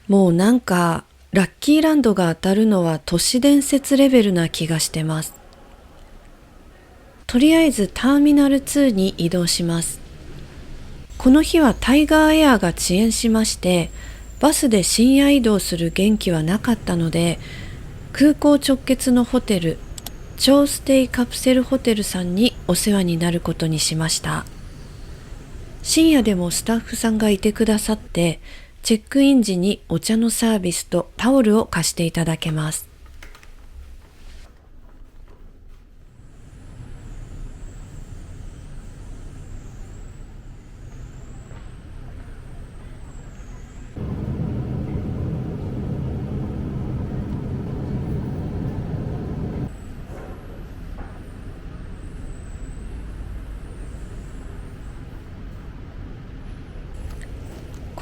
もうなんか、ラッキーランドが当たるのは都市伝説レベルな気がしてます。とりあえずターミナル2に移動します。この日はタイガーエアが遅延しまして、バスで深夜移動する元気はなかったので、空港直結のホテル、超ステイカプセルホテルさんにお世話になることにしました。深夜でもスタッフさんがいてくださって、チェックイン時にお茶のサービスとタオルを貸していただけます。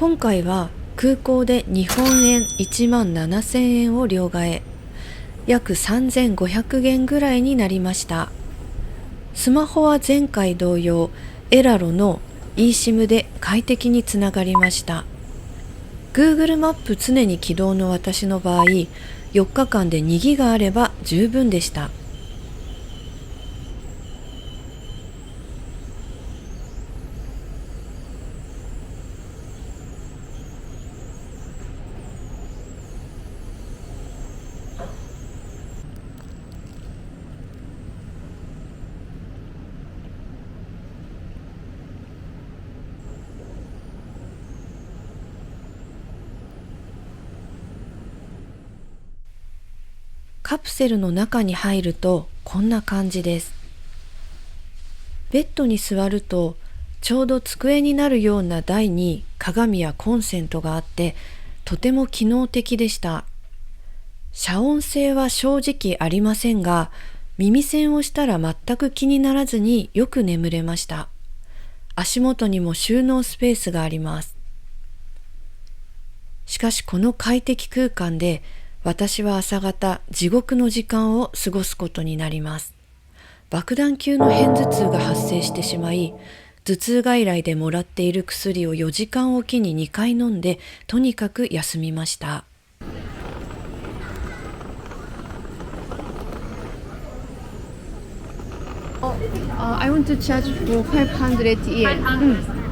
今回は空港で日本円1万7000円を両替、約3500元ぐらいになりました。スマホは前回同様、エラロの eSIM で快適につながりました。Google マップ常に起動の私の場合、4日間で2ギガあれば十分でした。カプセルの中に入るとこんな感じです。ベッドに座るとちょうど机になるような台に鏡やコンセントがあって、とても機能的でした。遮音性は正直ありませんが、耳栓をしたら全く気にならずによく眠れました。足元にも収納スペースがあります。しかしこの快適空間で私は朝方地獄の時間を過ごすことになります。爆弾級の片頭痛が発生してしまい、頭痛外来でもらっている薬を4時間おきに2回飲んで、とにかく休みました。I want to charge for 500 yen.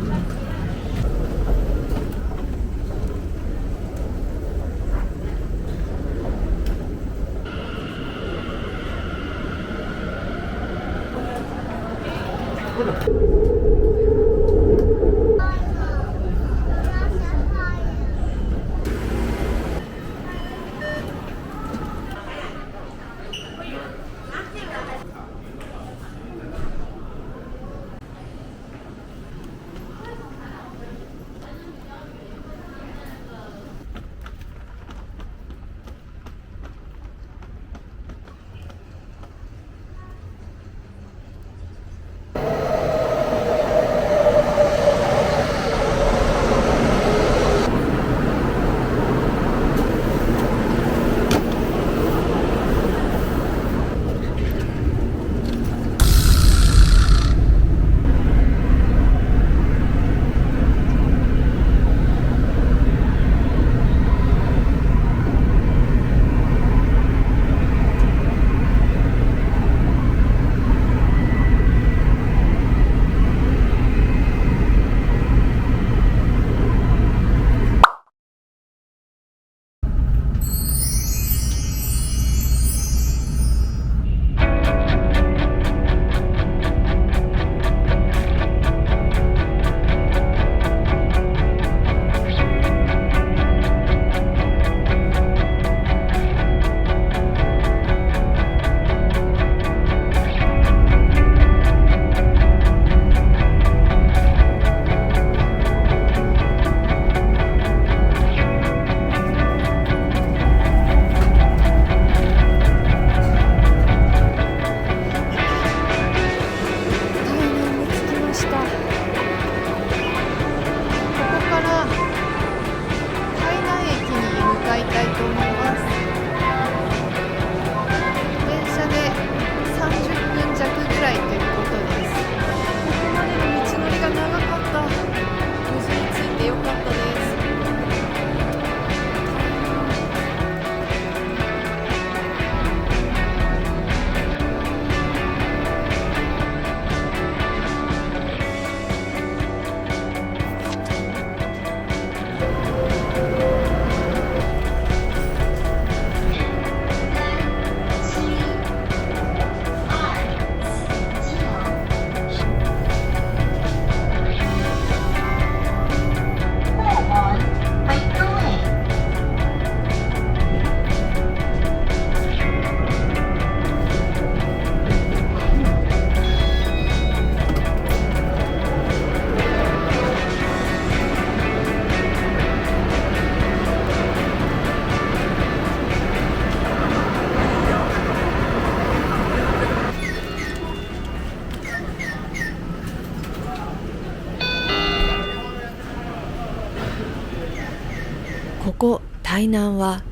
ここ台南は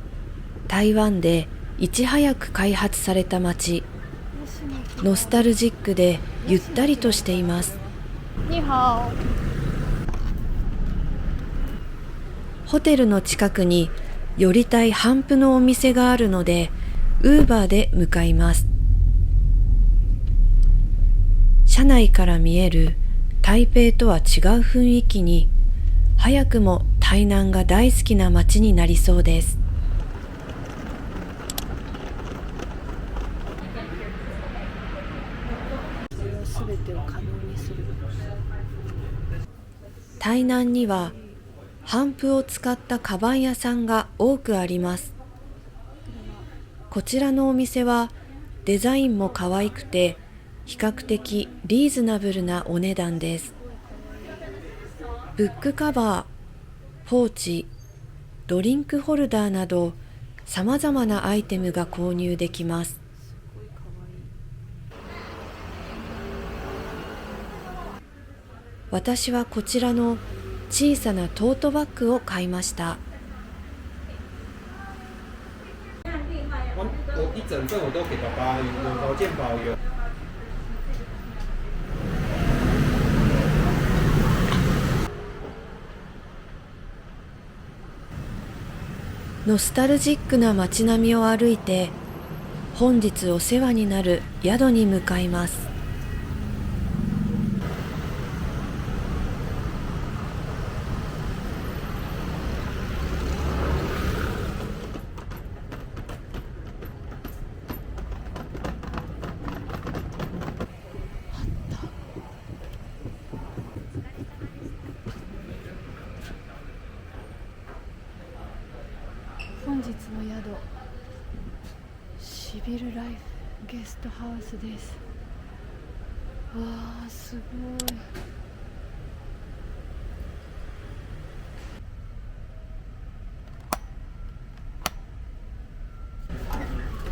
台湾でいち早く開発された街。ノスタルジックでゆったりとしています。你好。ホテルの近くに寄りたい頒布のお店があるので、ウーバーで向かいます。車内から見える台北とは違う雰囲気に、早くも台南が大好きな街になりそうです。それを全てを可能にする。台南には帆布を使ったカバン屋さんが多くあります。こちらのお店はデザインも可愛くて比較的リーズナブルなお値段です。ブックカバー、ポーチ、ドリンクホルダーなどさまざまなアイテムが購入できます。私はこちらの小さなトートバッグを買いました。一整份我都给爸爸，有保健保有。ノスタルジックな街並みを歩いて、本日お世話になる宿に向かいます。本日の宿、シビルライフゲストハウスです。わあ、すごい。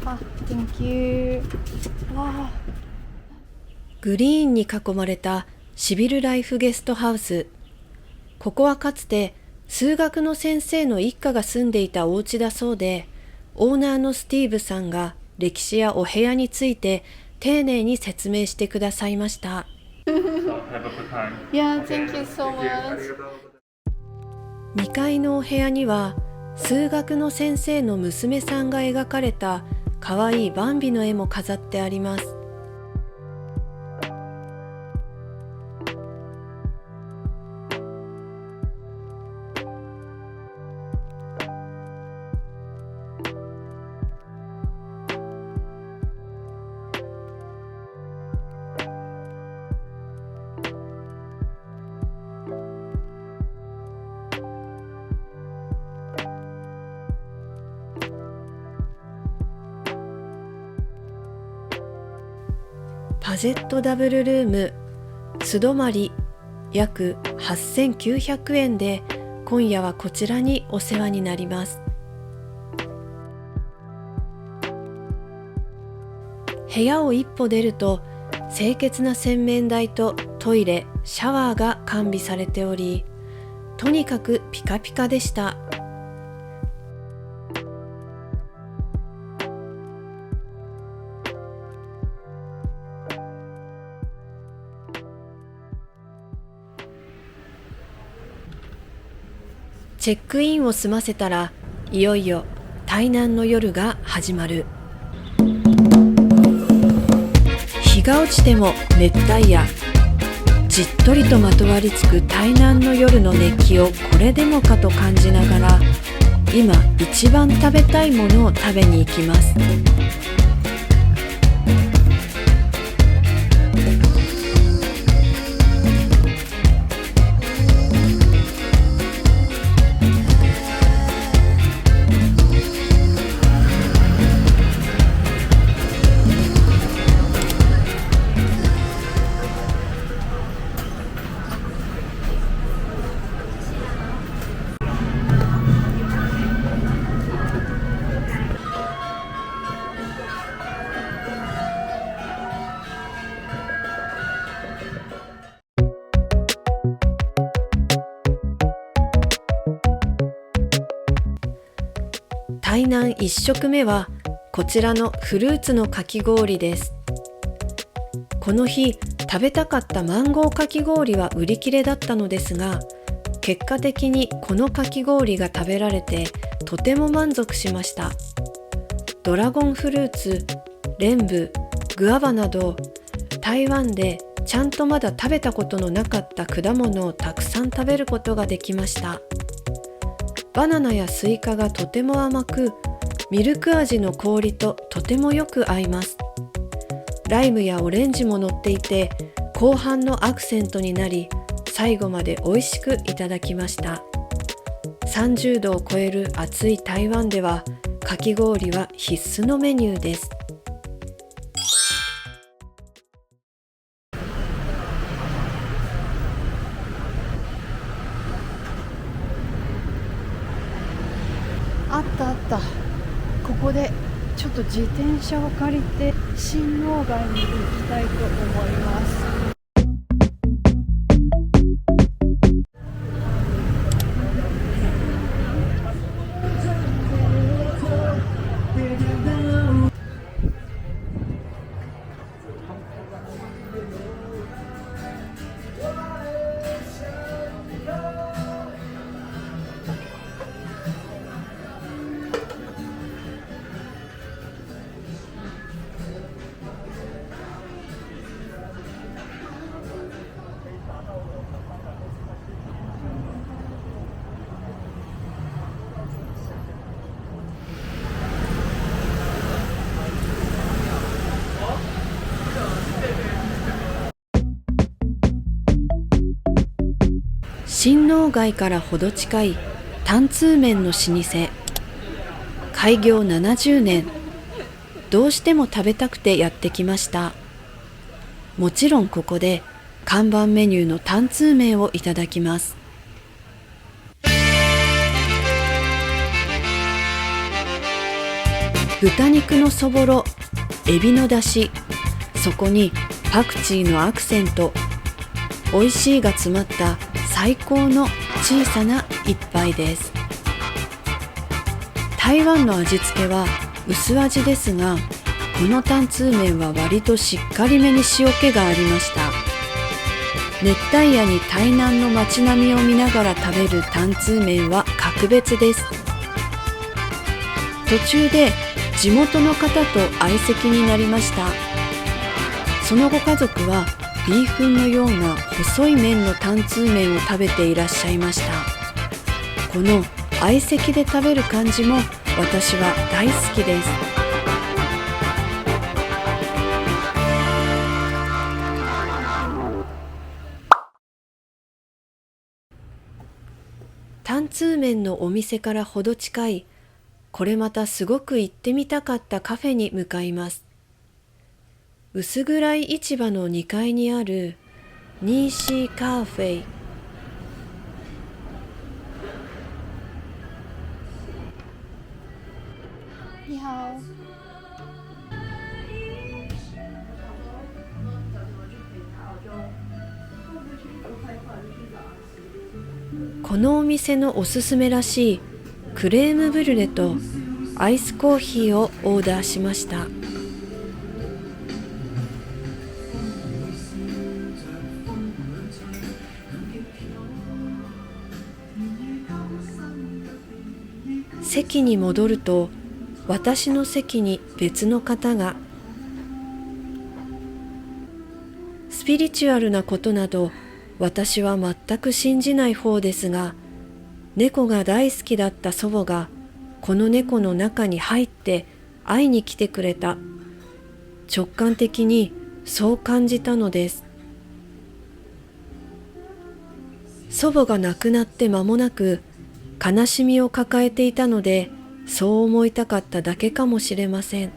あ、Thank you。わあ。グリーンに囲まれたシビルライフゲストハウス。ここはかつて数学の先生の一家が住んでいたお家だそうで、オーナーのスティーブさんが歴史やお部屋について丁寧に説明してくださいました。Yeah, thank you so much。2階のお部屋には数学の先生の娘さんが描かれたかわいいバンビの絵も飾ってあります。パジェットダブルルーム素泊まり約8900円で、今夜はこちらにお世話になります。部屋を一歩出ると清潔な洗面台とトイレ、シャワーが完備されており、とにかくピカピカでした。チェックインを済ませたら、いよいよ台南の夜が始まる。日が落ちても熱帯夜、じっとりとまとわりつく台南の夜の熱気をこれでもかと感じながら、今一番食べたいものを食べに行きます。台南1食目はこちらのフルーツのかき氷です。この日食べたかったマンゴーかき氷は売り切れだったのですが、結果的にこのかき氷が食べられてとても満足しました。ドラゴンフルーツ、レンブ、グアバなど台湾でちゃんとまだ食べたことのなかった果物をたくさん食べることができました。バナナやスイカがとても甘く、ミルク味の氷ととてもよく合います。ライムやオレンジも乗っていて、後半のアクセントになり、最後まで美味しくいただきました。30度を超える暑い台湾では、かき氷は必須のメニューです。あったあった。ここでちょっと自転車を借りて新農街に行きたいと思います。新農街からほど近い担々麺の老舗、開業70年、どうしても食べたくてやってきました。もちろんここで看板メニューの担々麺をいただきます。豚肉のそぼろ、エビのだし、そこにパクチーのアクセント、美味しいが詰まった最高の小さな一杯です。台湾の味付けは薄味ですが、この担々麺は割としっかりめに塩気がありました。熱帯夜に台南の街並みを見ながら食べる担々麺は格別です。途中で地元の方と相席になりました。そのご家族はビーフンのような細い麺の担々麺を食べていらっしゃいました。この相席で食べる感じも私は大好きです。担々麺のお店からほど近い、これまたすごく行ってみたかったカフェに向かいます。薄暗い市場の2階にあるニーシーカーフェイ。你好。このお店のおすすめらしいクレームブリュレとアイスコーヒーをオーダーしました。席に戻ると、私の席に別の方が。スピリチュアルなことなど私は全く信じない方ですが、猫が大好きだった祖母がこの猫の中に入って会いに来てくれた。直感的にそう感じたのです。祖母が亡くなって間もなく悲しみを抱えていたので、そう思いたかっただけかもしれません。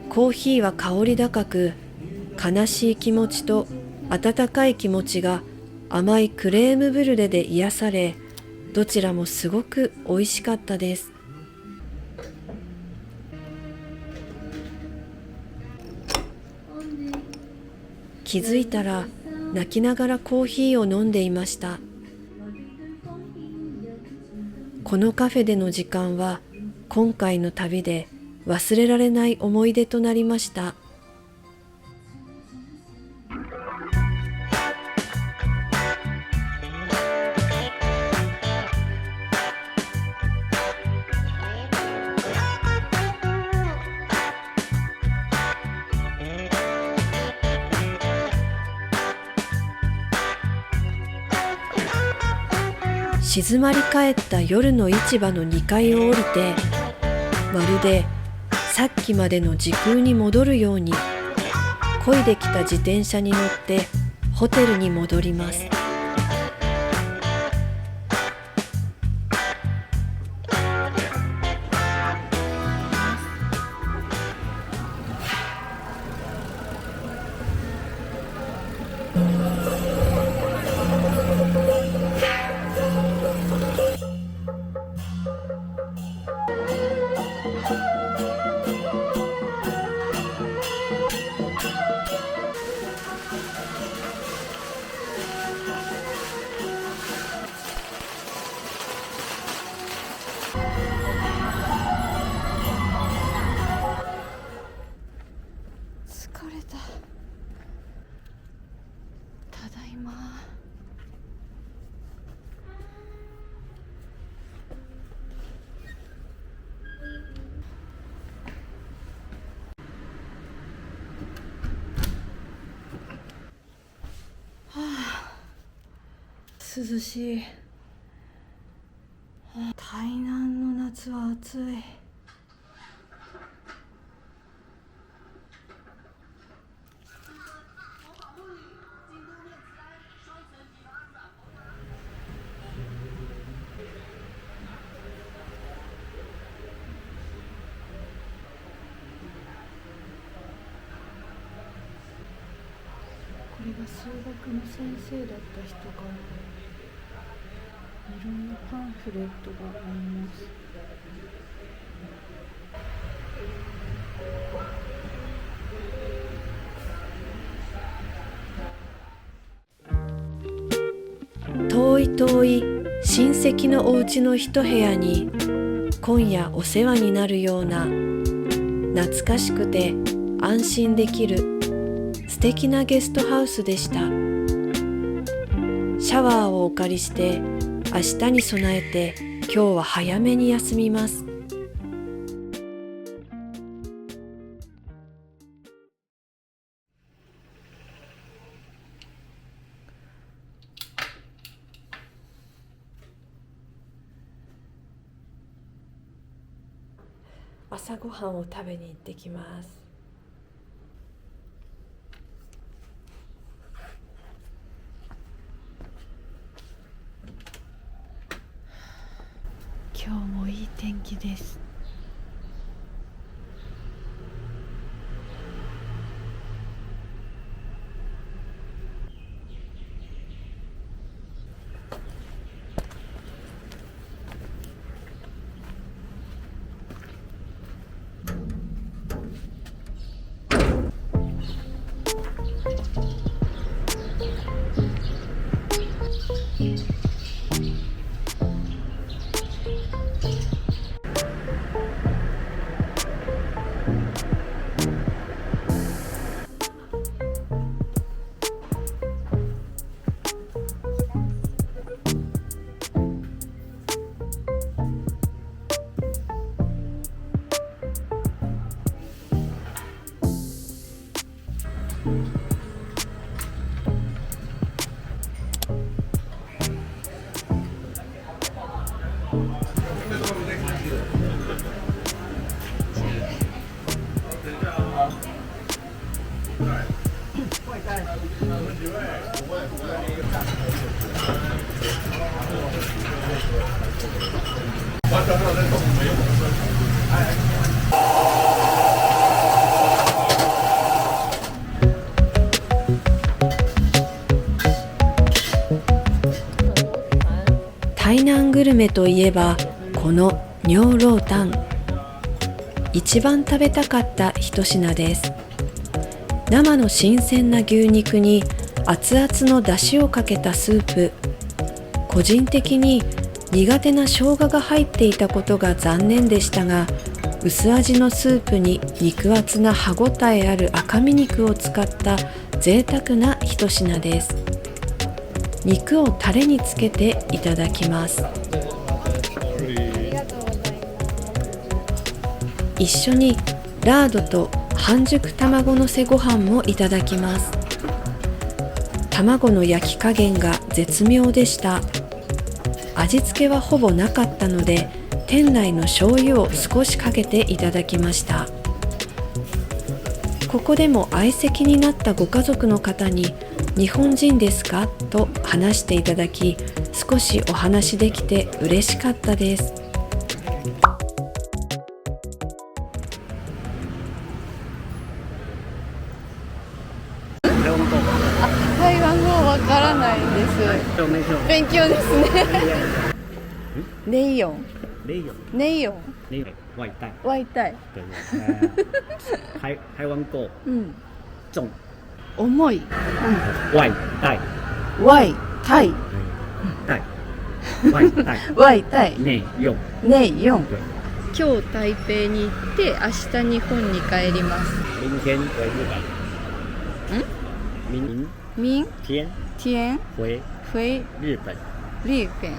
コーヒーは香り高く、悲しい気持ちと温かい気持ちが甘いクレームブリュレで癒され、どちらもすごく美味しかったです。気づいたら泣きながらコーヒーを飲んでいました。このカフェでの時間は今回の旅で忘れられない思い出となりました。静まり返った夜の市場の2階を降りて、まるでさっきまでの時空に戻るように、漕いできた自転車に乗ってホテルに戻ります。疲れた。ただいま。涼しい。台南の夏は暑い。これが数学の先生だった人かな。いろんなパンフレットがあります。遠い遠い親戚のお家の一部屋に今夜お世話になるような、懐かしくて安心できる素敵なゲストハウスでした。シャワーをお借りして明日に備えて今日は早めに休みます。朝ごはんを食べに行ってきます。今日もいい天気です。台南グルメといえばこのニョーロータン、一番食べたかった一品です。生の新鮮な牛肉に熱々の出汁をかけたスープ。個人的に苦手な生姜が入っていたことが残念でしたが、薄味のスープに肉厚な歯ごたえある赤身肉を使った贅沢な一品です。肉をタレにつけていただきます。一緒にラードと半熟卵のせご飯もいただきます。卵の焼き加減が絶妙でした。味付けはほぼなかったので、店内の醤油を少しかけていただきました。ここでも相席になったご家族の方に日本人ですかと話していただき、少しお話できて嬉しかったです。台湾語わからないんです。勉強ですね。ネイヨン。内容ネイヨン。内容外带，外带。对对，台湾购重重い。外带外带。带外带外带。内用ネイヨン。对。今日台北に行って明日日本に帰ります。明天回日本。明天天回回日本。日本。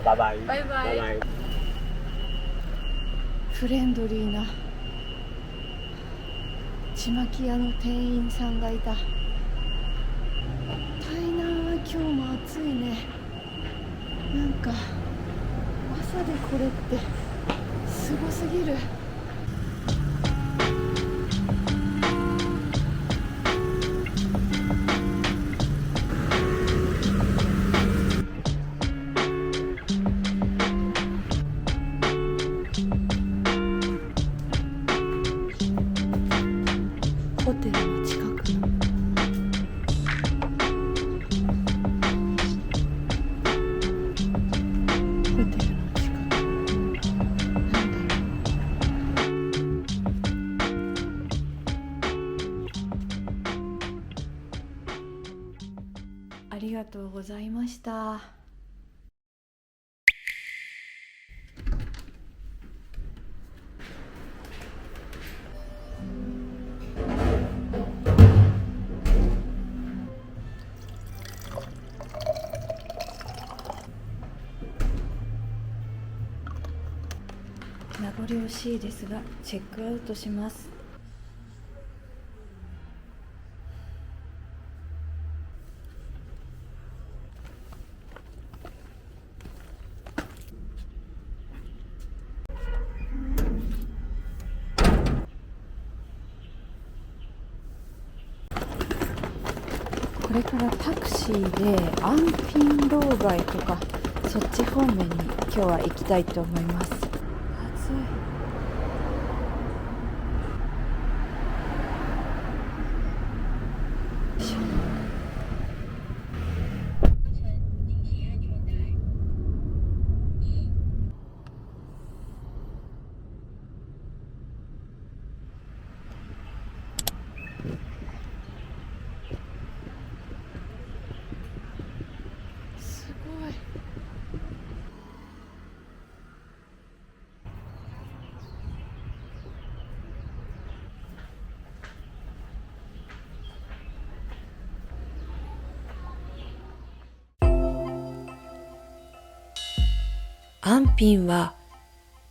拜拜バイバイ拜拜。フレンドリーなちまき屋の店員さんがいた。台南は今日も暑いね。なんか朝でこれってすごすぎる。ホテルの近くのホテルの近くなんだろう。ありがとうございました。名残惜しいですがチェックアウトします。これからタクシーで安平道街とかそっち方面に今日は行きたいと思います。暑い。すごい。安平は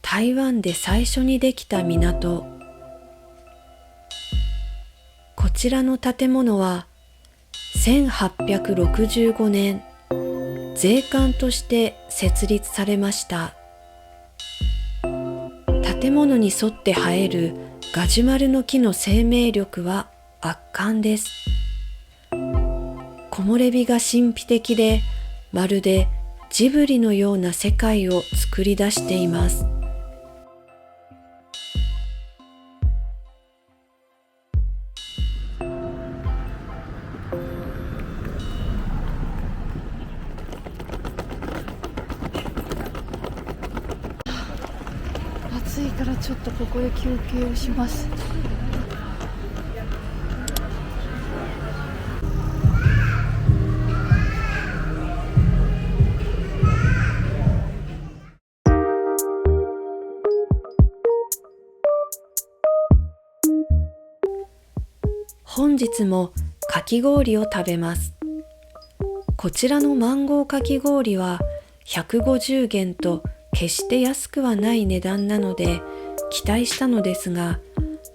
台湾で最初にできた港。こちらの建物は1865年税関として設立されました。建物に沿って生えるガジュマルの木の生命力は圧巻です。木漏れ日が神秘的で、まるでジブリのような世界を作り出しています。暑いからちょっとここで休憩をします。本日もかき氷を食べます。こちらのマンゴーかき氷は150元と決して安くはない値段なので期待したのですが、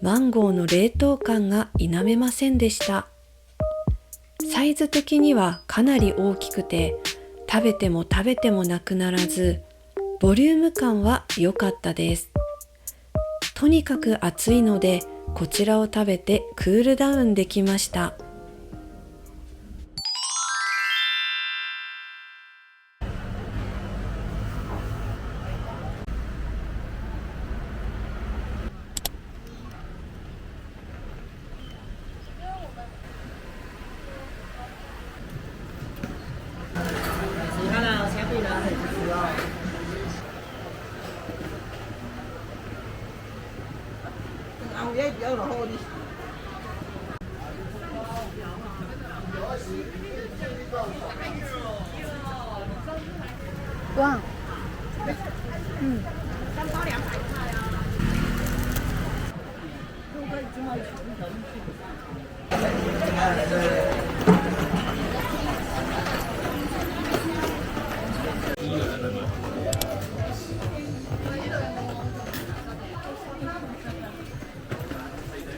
マンゴーの冷凍感が否めませんでした。サイズ的にはかなり大きくて、食べても食べてもなくならず、ボリューム感は良かったです。とにかく暑いので、こちらを食べてクールダウンできました。ワン。うん。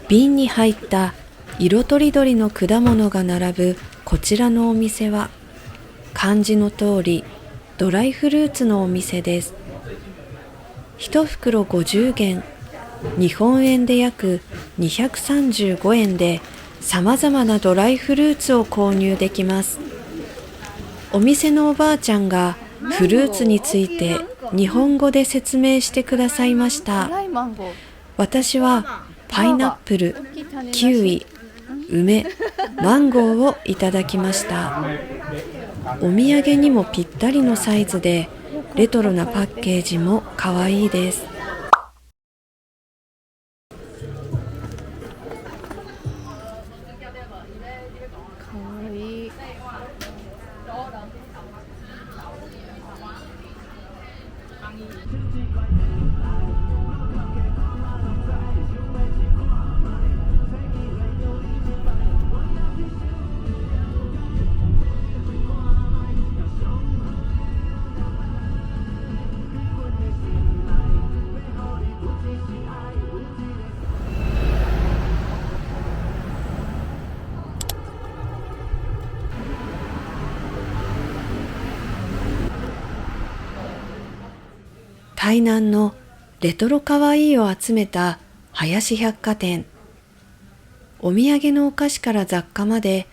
瓶に入った色とりどりの果物が並ぶこちらのお店は、漢字の通りドライフルーツのお店です。1袋50元、日本円で約235円で様々なドライフルーツを購入できます。お店のおばあちゃんがフルーツについて日本語で説明してくださいました。辛いマンゴー。私はパイナップル、キウイ、梅、マンゴーをいただきました。お土産にもぴったりのサイズで、レトロなパッケージも可愛いです。かわいい。台南のレトロかわいいを集めた林百貨店。お土産のお菓子から雑貨まで、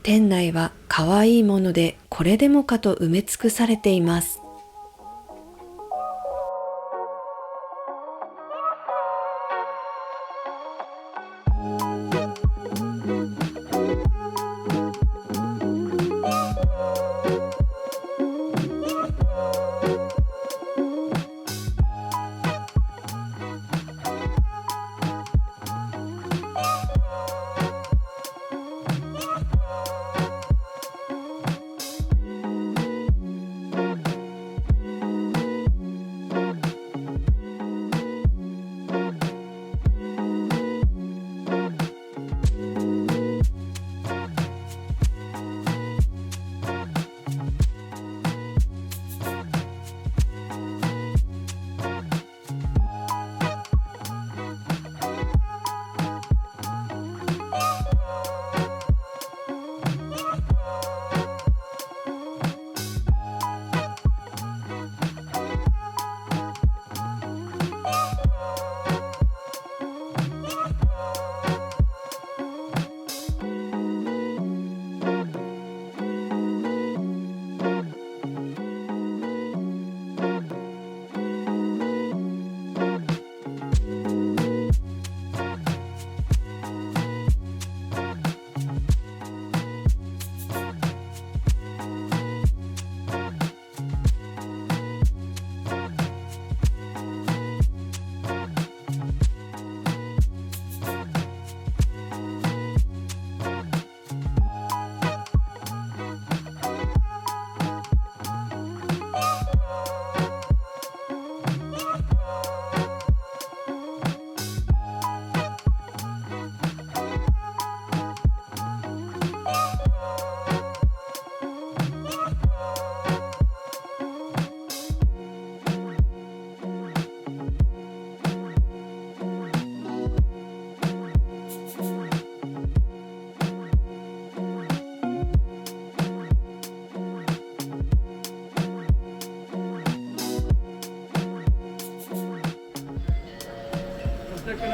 店内はかわいいものでこれでもかと埋め尽くされています。台北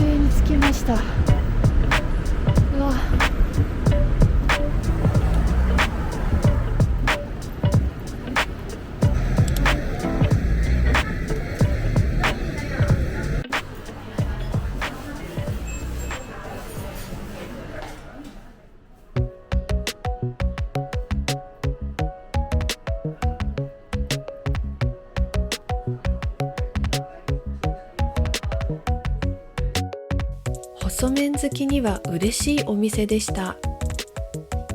に着きました。うわ、細麺好きには嬉しいお店でした。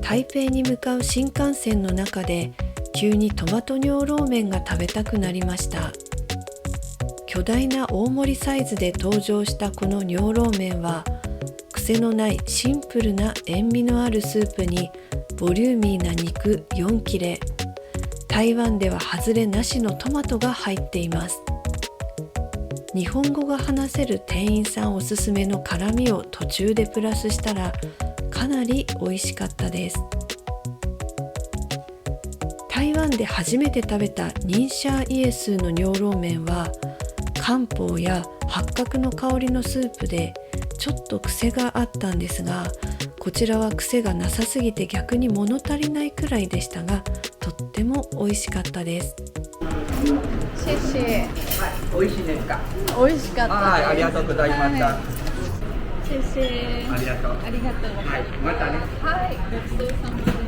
台北に向かう新幹線の中で急にトマトニョーロー麺が食べたくなりました。巨大な大盛りサイズで登場したこのニョーロー麺は癖のないシンプルな塩味のあるスープにボリューミーな肉4切れ、台湾では外れなしのトマトが入っています。日本語が話せる店員さんおすすめの辛みを途中でプラスしたらかなり美味しかったです。台湾で初めて食べたニンシャーイエスーのニョーロー麺は漢方や八角の香りのスープでちょっと癖があったんですが、こちらは癖がなさすぎて逆に物足りないくらいでしたが、とっても美味しかったです。シェシェ。美味しいですか？美味しかったです。はい、ありがとうございました。はい、シェシェ。ありがとう。ありがとうございます。はい、またね。はい、ごちそうさまです。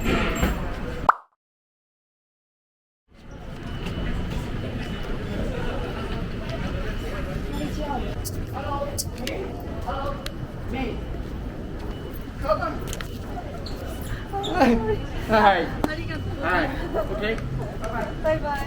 はい。はい。ありがとうございます。はい。オッケー。バイバイ。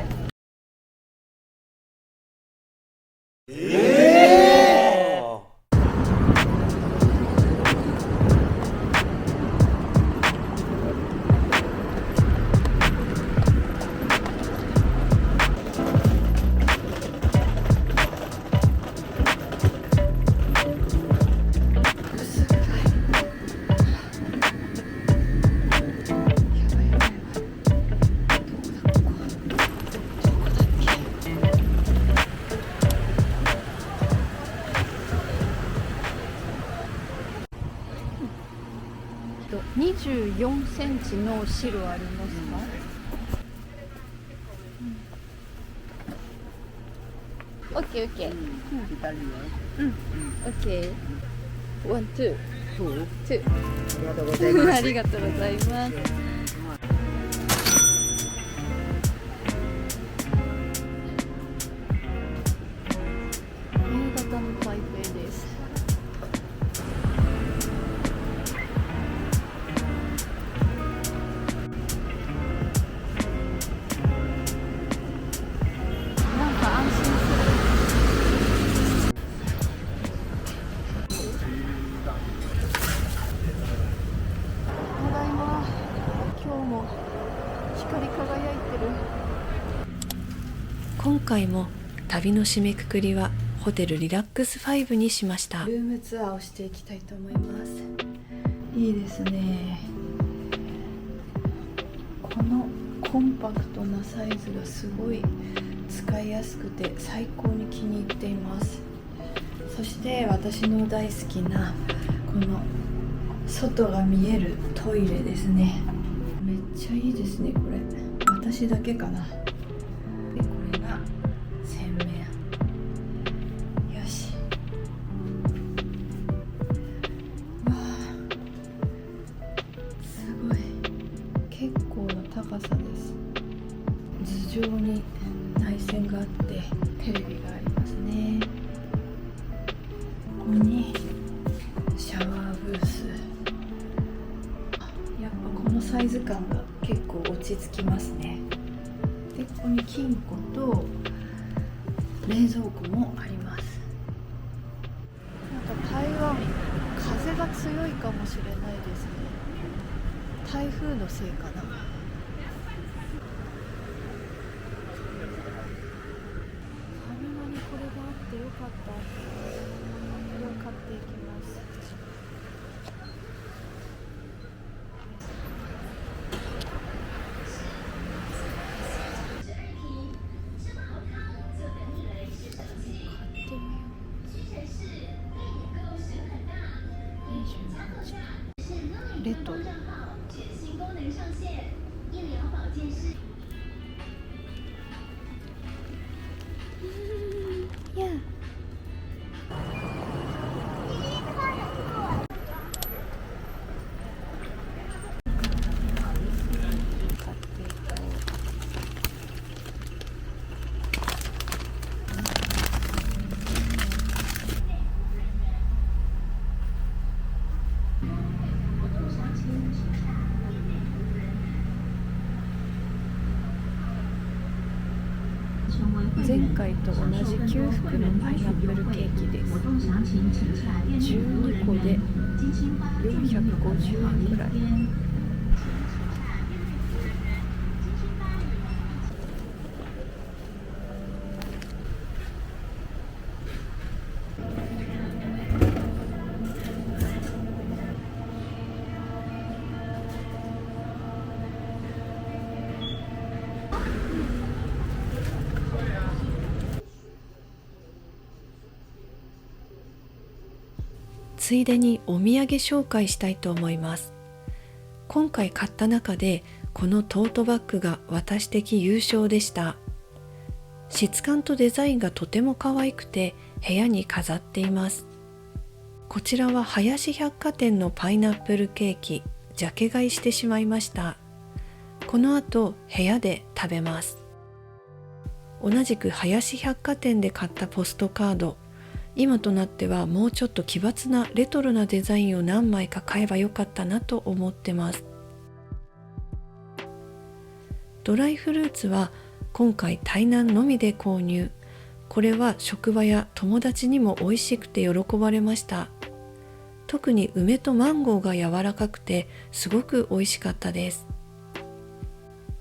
24センチの汁ありますか？オッケーオッケー。オッケー。ワン、ツー。ツー。ありがとうございます。新潟の台北です。なんか安心する。ただいま。今日も光り輝いてる。今回も旅の締めくくりはホテルリラックス5にしました。ルームツアーをしていきたいと思います。いいですね。このコンパクトなサイズがすごい使いやすくて最高に気に入っています。そして私の大好きなこの外が見えるトイレですね。めっちゃいいですね。これ私だけかな。でこれが洗面。よし。わあ、すごい結構な高さです。頭上に内線があってテレビがありますね。ここにシャワーブース。やっぱこのサイズ感が結構落ち着きますね。でここに金庫と冷蔵庫もあります。なんか台湾風が強いかもしれないですね。台風のせいかな。ファミマにこれがあってよかった。これを買っていきます。レトロ。や前回と同じ9袋のパイナップルケーキです。12個で450円くらい。ついでにお土産紹介したいと思います。今回買った中でこのトートバッグが私的優勝でした。質感とデザインがとても可愛くて部屋に飾っています。こちらは林百貨店のパイナップルケーキ、ジャケ買いしてしまいました。この後部屋で食べます。同じく林百貨店で買ったポストカード、今となってはもうちょっと奇抜なレトロなデザインを何枚か買えばよかったなと思ってます。ドライフルーツは今回台南のみで購入。これは職場や友達にも美味しくて喜ばれました。特に梅とマンゴーが柔らかくてすごく美味しかったです。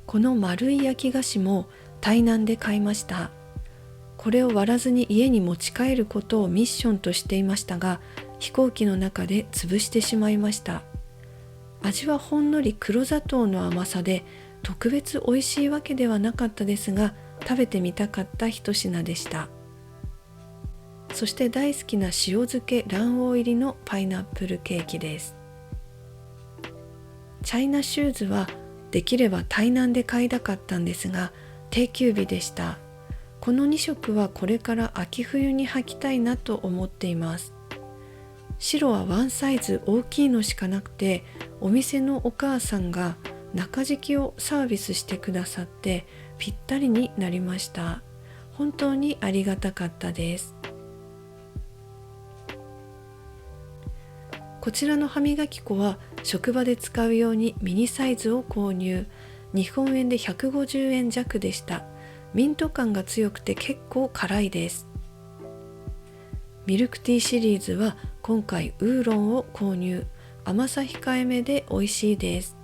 この丸い焼き菓子も台南で買いました。これを割らずに家に持ち帰ることをミッションとしていましたが、飛行機の中で潰してしまいました。味はほんのり黒砂糖の甘さで特別美味しいわけではなかったですが、食べてみたかった一品でした。そして大好きな塩漬け卵黄入りのパイナップルケーキです。チャイナシューズはできれば台南で買いたかったんですが定休日でした。この2色はこれから秋冬に履きたいなと思っています。白はワンサイズ大きいのしかなくて、お店のお母さんが中敷きをサービスしてくださってぴったりになりました。本当にありがたかったです。こちらの歯磨き粉は職場で使うようにミニサイズを購入。日本円で150円弱でした。ミント感が強くて結構辛いです。ミルクティーシリーズは今回ウーロンを購入。甘さ控えめで美味しいです。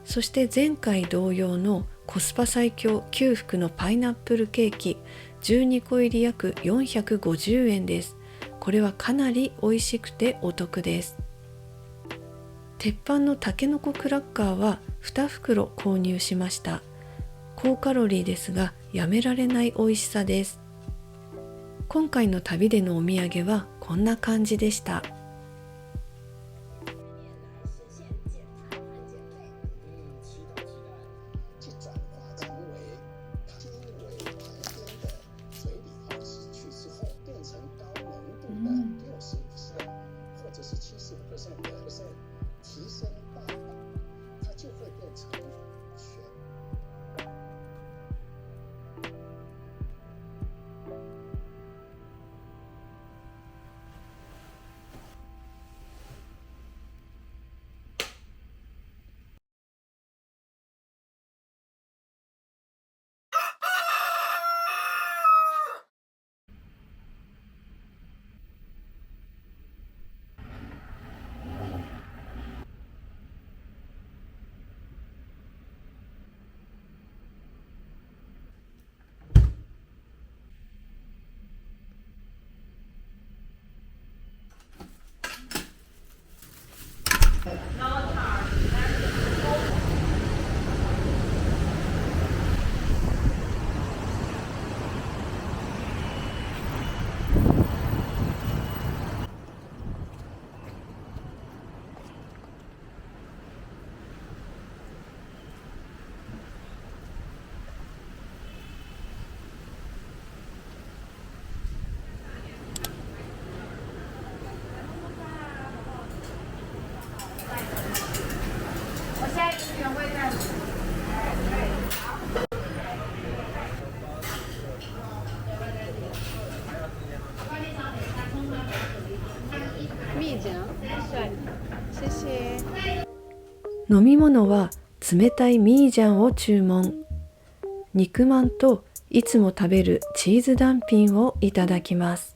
そして前回同様のコスパ最強9福のパイナップルケーキ12個入り約450円です。これはかなり美味しくてお得です。鉄板のたけのこクラッカーは2袋購入しました。高カロリーですがやめられない美味しさです。今回の旅でのお土産はこんな感じでした。飲み物は冷たいミージャンを注文。肉まんといつも食べるチーズダンピンをいただきます。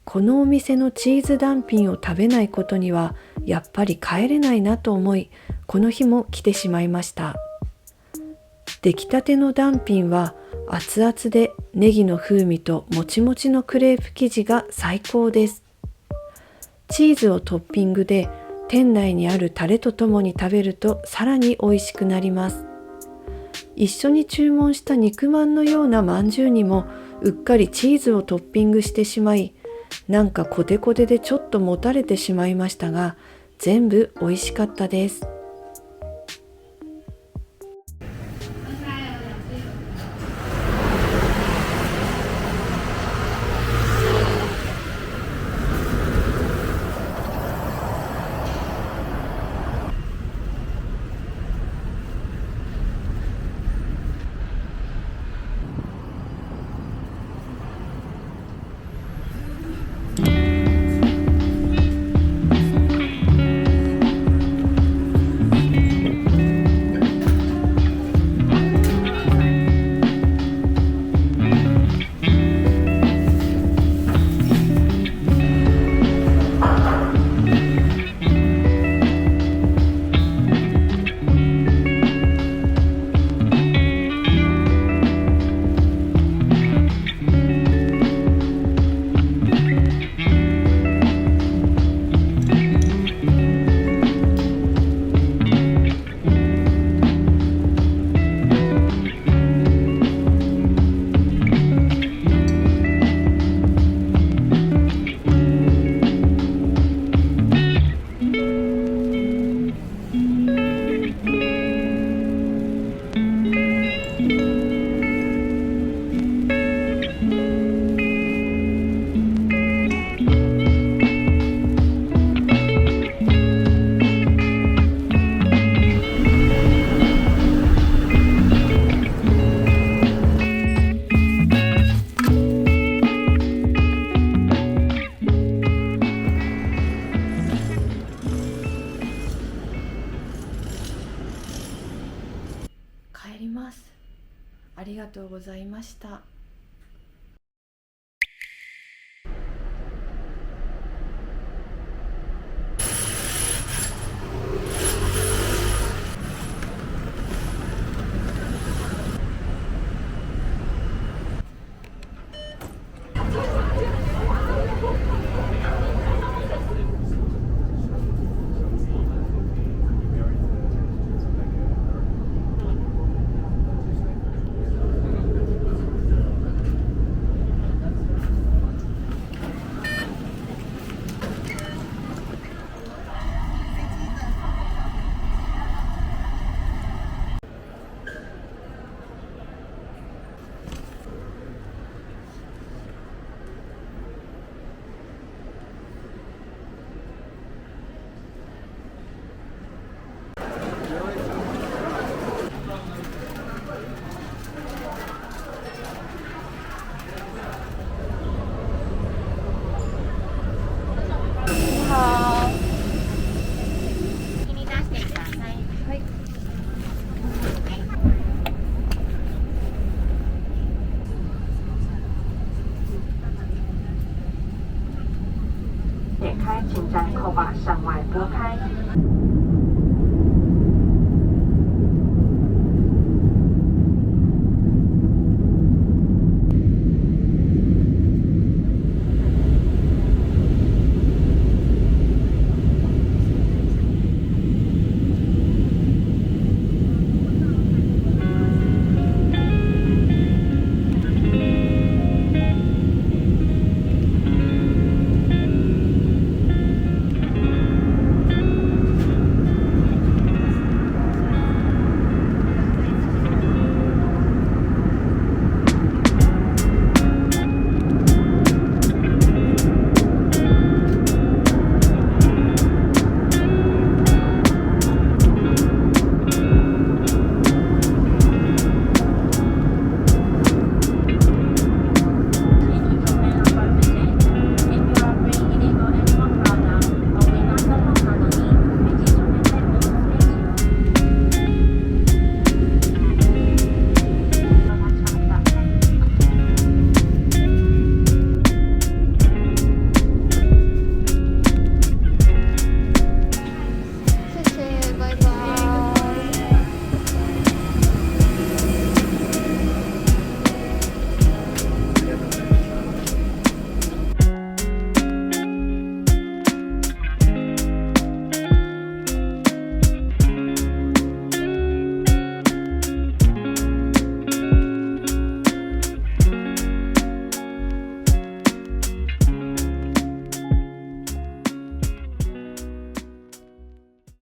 このお店のチーズダンピンを食べないことにはやっぱり帰れないなと思い、この日も来てしまいました。出来たてのダンピンは熱々でネギの風味ともちもちのクレープ生地が最高です。チーズをトッピングで店内にあるタレとともに食べるとさらに美味しくなります。一緒に注文した肉まんのようなまんじゅうにもうっかりチーズをトッピングしてしまい、なんかコテコテでちょっともたれてしまいましたが、全部美味しかったです。帰ります。ありがとうございました。点开，请将扣把向外拨开。